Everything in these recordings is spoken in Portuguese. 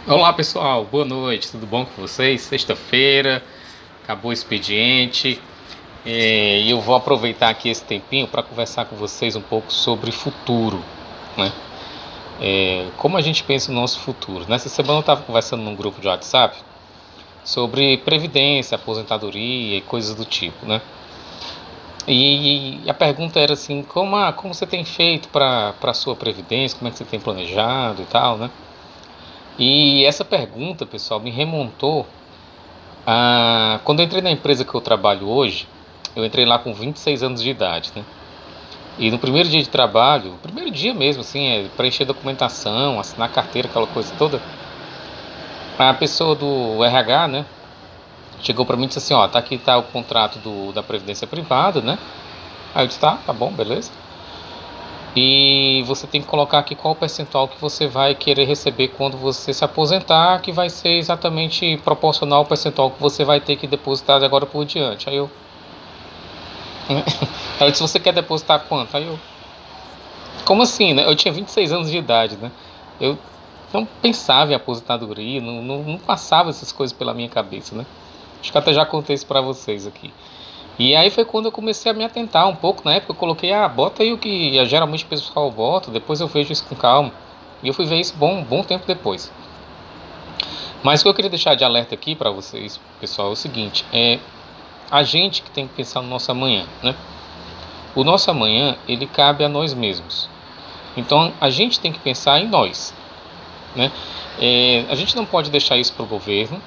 Olá pessoal, boa noite, tudo bom com vocês? Sexta-feira, acabou o expediente e eu vou aproveitar aqui esse tempinho para conversar com vocês um pouco sobre futuro, né? Como a gente pensa no nosso futuro. Nessa semana eu estava conversando num grupo de WhatsApp sobre previdência, aposentadoria e coisas do tipo, né? E a pergunta era assim, como você tem feito para a sua previdência, como é que você tem planejado e tal, né? E essa pergunta, pessoal, me remontou. Quando eu entrei na empresa que eu trabalho hoje, eu entrei lá com 26 anos de idade, né? E no primeiro dia de trabalho, primeiro dia mesmo, assim, preencher documentação, assinar carteira, aquela coisa toda, a pessoa do RH, né, chegou pra mim e disse assim, ó, tá aqui tá o contrato da Previdência Privada, né? Aí eu disse, tá bom, beleza. E você tem que colocar aqui qual o percentual que você vai querer receber quando você se aposentar, que vai ser exatamente proporcional ao percentual que você vai ter que depositar de agora por diante. Aí eu, ela disse, você quer depositar quanto? Aí eu, como assim, né? Eu tinha 26 anos de idade, né? Eu não pensava em aposentadoria, não passava essas coisas pela minha cabeça, né? Acho que até já contei isso pra vocês aqui. E aí foi quando eu comecei a me atentar um pouco. Na época eu coloquei, bota aí o que geralmente o pessoal bota, depois eu vejo isso com calma. E eu fui ver isso bom tempo depois. Mas o que eu queria deixar de alerta aqui para vocês, pessoal, é o seguinte: a gente que tem que pensar no nosso amanhã, né? O nosso amanhã, ele cabe a nós mesmos. Então a gente tem que pensar em nós, né? A gente não pode deixar isso para o governo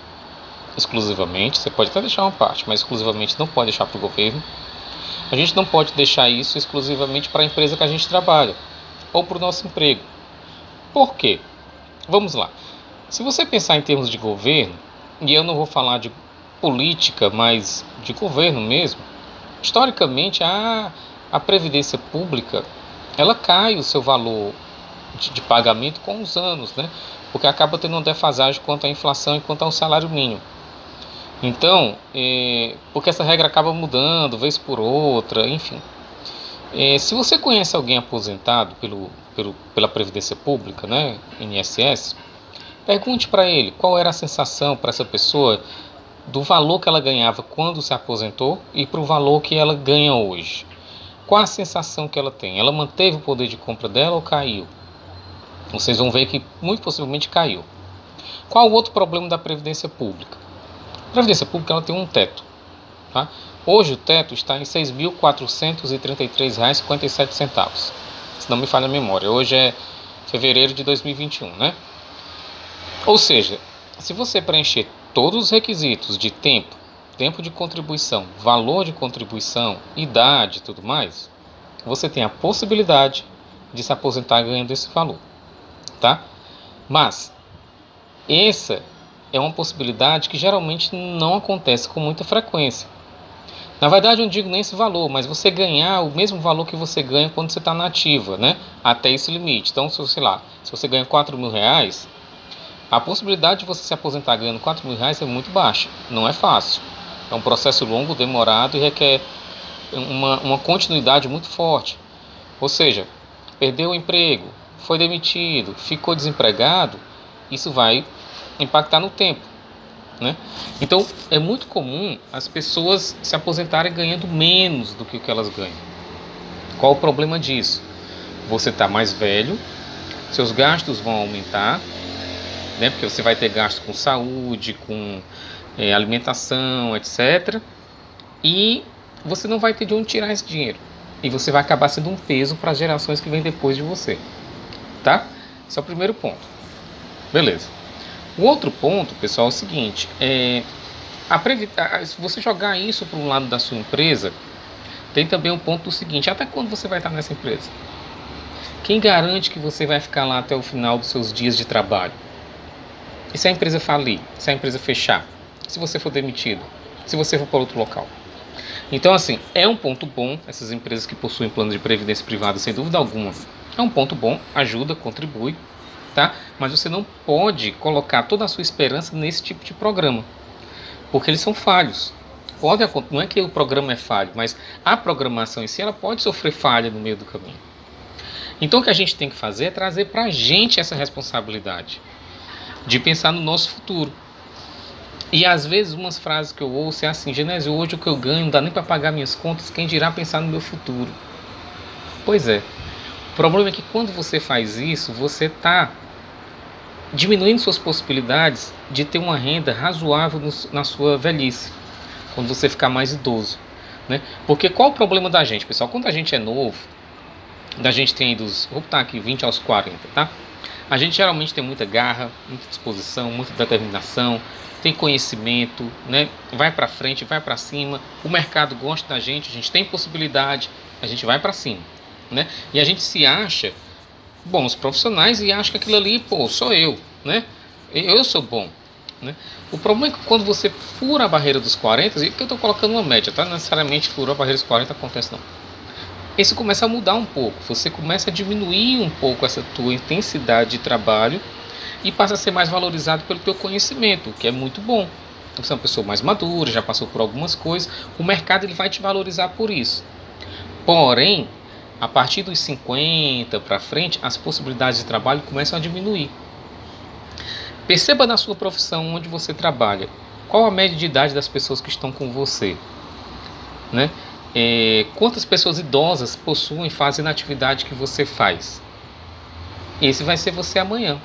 exclusivamente. Você pode até deixar uma parte, mas exclusivamente não pode deixar para o governo. A gente não pode deixar isso exclusivamente para a empresa que a gente trabalha ou para o nosso emprego. Por quê? Vamos lá. Se você pensar em termos de governo, e eu não vou falar de política, mas de governo mesmo, historicamente a previdência pública, ela cai o seu valor de pagamento com os anos, né? Porque acaba tendo uma defasagem quanto à inflação e quanto ao salário mínimo. Então, porque essa regra acaba mudando, vez por outra, enfim. Se você conhece alguém aposentado pela Previdência Pública, né, INSS, pergunte para ele qual era a sensação para essa pessoa do valor que ela ganhava quando se aposentou e para o valor que ela ganha hoje. Qual a sensação que ela tem? Ela manteve o poder de compra dela ou caiu? Vocês vão ver que muito possivelmente caiu. Qual o outro problema da Previdência Pública? A Previdência Pública ela tem um teto. Tá? Hoje o teto está em R$ 6.433,57. Se não me falha a memória. Hoje é fevereiro de 2021, né? Ou seja, se você preencher todos os requisitos de tempo de contribuição, valor de contribuição, idade e tudo mais, você tem a possibilidade de se aposentar ganhando esse valor, tá? Mas essa é uma possibilidade que geralmente não acontece com muita frequência. Na verdade, eu não digo nem esse valor, mas você ganhar o mesmo valor que você ganha quando você está na ativa, né? Até esse limite. Então, se você ganha R$ 4.000, a possibilidade de você se aposentar ganhando R$ 4.000 é muito baixa. Não é fácil. É um processo longo, demorado e requer uma continuidade muito forte. Ou seja, perdeu o emprego, foi demitido, ficou desempregado, isso vai impactar no tempo, né? Então, é muito comum as pessoas se aposentarem ganhando menos do que o que elas ganham. Qual o problema disso? Você está mais velho, seus gastos vão aumentar, né? Porque você vai ter gastos com saúde, com alimentação, etc. E você não vai ter de onde tirar esse dinheiro. E você vai acabar sendo um peso para as gerações que vêm depois de você, tá? Esse é o primeiro ponto. Beleza. O outro ponto, pessoal, é o seguinte: se você jogar isso para um lado da sua empresa, tem também um ponto do seguinte: até quando você vai estar nessa empresa? Quem garante que você vai ficar lá até o final dos seus dias de trabalho? E se a empresa falir? Se a empresa fechar? Se você for demitido? Se você for para outro local? Então, assim, é um ponto bom, essas empresas que possuem plano de previdência privada, sem dúvida alguma, é um ponto bom, ajuda, contribui, tá? Mas você não pode colocar toda a sua esperança nesse tipo de programa, porque eles são falhos. Não é que o programa é falho, mas a programação em si ela pode sofrer falha no meio do caminho. Então o que a gente tem que fazer é trazer para a gente essa responsabilidade. de pensar no nosso futuro. E às vezes umas frases que eu ouço é assim: Genésio, hoje o que eu ganho não dá nem para pagar minhas contas, quem dirá pensar no meu futuro? Pois é, o problema é que quando você faz isso, você está diminuindo suas possibilidades de ter uma renda razoável na sua velhice, quando você ficar mais idoso, né? Porque qual o problema da gente, pessoal? Quando a gente é novo, da gente tem aí vou botar aqui 20 aos 40, tá? A gente geralmente tem muita garra, muita disposição, muita determinação, tem conhecimento, né? Vai para frente, vai para cima, o mercado gosta da gente, a gente tem possibilidade, a gente vai para cima, né? E a gente se acha bons profissionais e acha que aquilo ali, pô, sou eu, né? Eu sou bom, né? O problema é que quando você fura a barreira dos 40, e que eu estou colocando uma média, tá? Não necessariamente furou a barreira dos 40 acontece não. Isso começa a mudar um pouco, você começa a diminuir um pouco essa tua intensidade de trabalho e passa a ser mais valorizado pelo teu conhecimento, o que é muito bom. Você é uma pessoa mais madura, já passou por algumas coisas, o mercado ele vai te valorizar por isso. Porém, a partir dos 50 para frente, as possibilidades de trabalho começam a diminuir. Perceba na sua profissão onde você trabalha, qual a média de idade das pessoas que estão com você, né? Quantas pessoas idosas possuem, fazem na atividade que você faz. Esse vai ser você amanhã,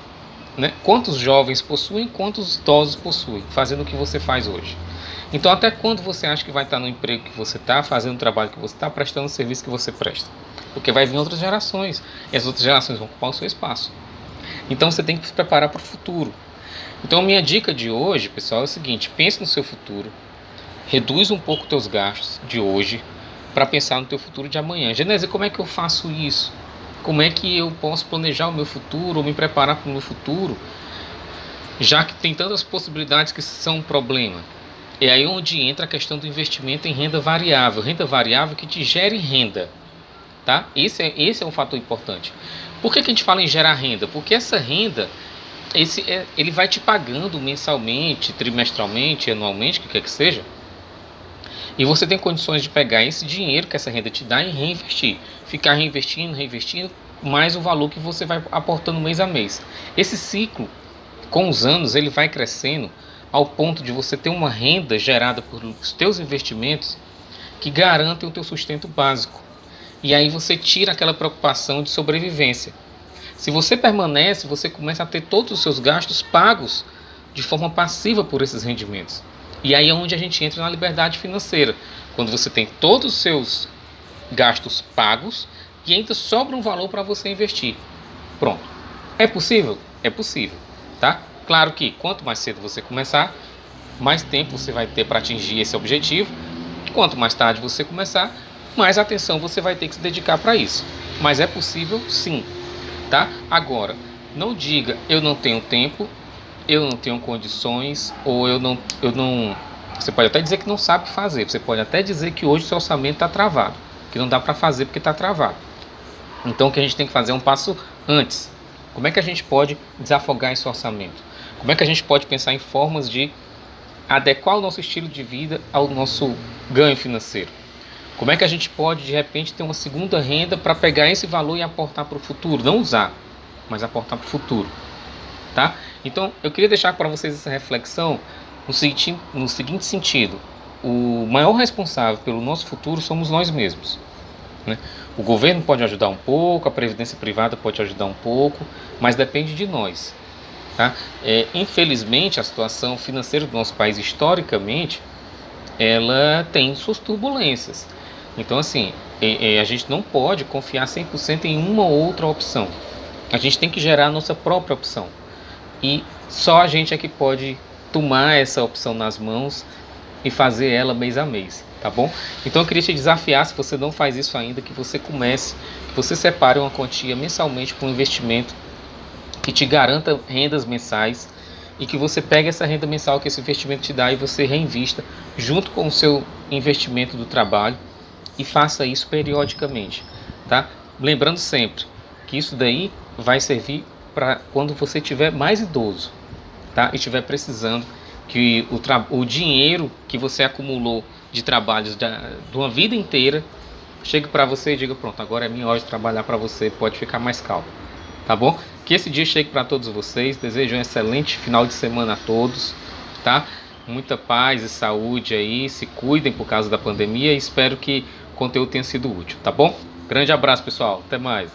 né? Quantos jovens possuem, quantos idosos possuem, fazendo o que você faz hoje. Então até quando você acha que vai estar no emprego que você está, fazendo o trabalho que você está, prestando o serviço que você presta? Porque vai vir outras gerações, e as outras gerações vão ocupar o seu espaço. Então você tem que se preparar para o futuro. Então minha dica de hoje, pessoal, é o seguinte: pense no seu futuro, reduz um pouco os teus gastos de hoje, para pensar no teu futuro de amanhã. Genésio, como é que eu faço isso? Como é que eu posso planejar o meu futuro ou me preparar para o meu futuro, já que tem tantas possibilidades que são um problema? É aí onde entra a questão do investimento em renda variável que te gere renda, tá? Esse é um fator importante. Por que a gente fala em gerar renda? Porque essa renda, ele vai te pagando mensalmente, trimestralmente, anualmente, o que quer que seja, e você tem condições de pegar esse dinheiro que essa renda te dá e reinvestir. Ficar reinvestindo, mais o valor que você vai aportando mês a mês. Esse ciclo, com os anos, ele vai crescendo ao ponto de você ter uma renda gerada por os teus investimentos que garantem o teu sustento básico. E aí você tira aquela preocupação de sobrevivência. Se você permanece, você começa a ter todos os seus gastos pagos de forma passiva por esses rendimentos. E aí é onde a gente entra na liberdade financeira, quando você tem todos os seus gastos pagos e ainda sobra um valor para você investir. Pronto. É possível? É possível, tá? Claro que quanto mais cedo você começar, mais tempo você vai ter para atingir esse objetivo. Quanto mais tarde você começar, mais atenção você vai ter que se dedicar para isso. Mas é possível sim, tá? Agora, não diga eu não tenho tempo, eu não tenho condições, ou eu não. Você pode até dizer que não sabe fazer, você pode até dizer que hoje o seu orçamento está travado, que não dá para fazer porque está travado. Então o que a gente tem que fazer é um passo antes. Como é que a gente pode desafogar esse orçamento? Como é que a gente pode pensar em formas de adequar o nosso estilo de vida ao nosso ganho financeiro? Como é que a gente pode de repente ter uma segunda renda para pegar esse valor e aportar para o futuro? Não usar, mas aportar para o futuro, tá? Então, eu queria deixar para vocês essa reflexão no seguinte sentido: o maior responsável pelo nosso futuro somos nós mesmos, né? O governo pode ajudar um pouco, a previdência privada pode ajudar um pouco, mas depende de nós, tá? Infelizmente, a situação financeira do nosso país, historicamente, ela tem suas turbulências. Então, assim, a gente não pode confiar 100% em uma ou outra opção. A gente tem que gerar a nossa própria opção. E só a gente é que pode tomar essa opção nas mãos e fazer ela mês a mês, tá bom? Então eu queria te desafiar, se você não faz isso ainda, que você comece, que você separe uma quantia mensalmente para um investimento que te garanta rendas mensais e que você pegue essa renda mensal que esse investimento te dá e você reinvista junto com o seu investimento do trabalho e faça isso periodicamente, tá? Lembrando sempre que isso daí vai servir para quando você estiver mais idoso, tá? E estiver precisando que o dinheiro que você acumulou de trabalhos de uma vida inteira chegue para você e diga: pronto, agora é minha hora de trabalhar para você, pode ficar mais calmo, tá bom? Que esse dia chegue para todos vocês. Desejo um excelente final de semana a todos, tá? Muita paz e saúde aí. Se cuidem por causa da pandemia. E espero que o conteúdo tenha sido útil, tá bom? Grande abraço, pessoal. Até mais.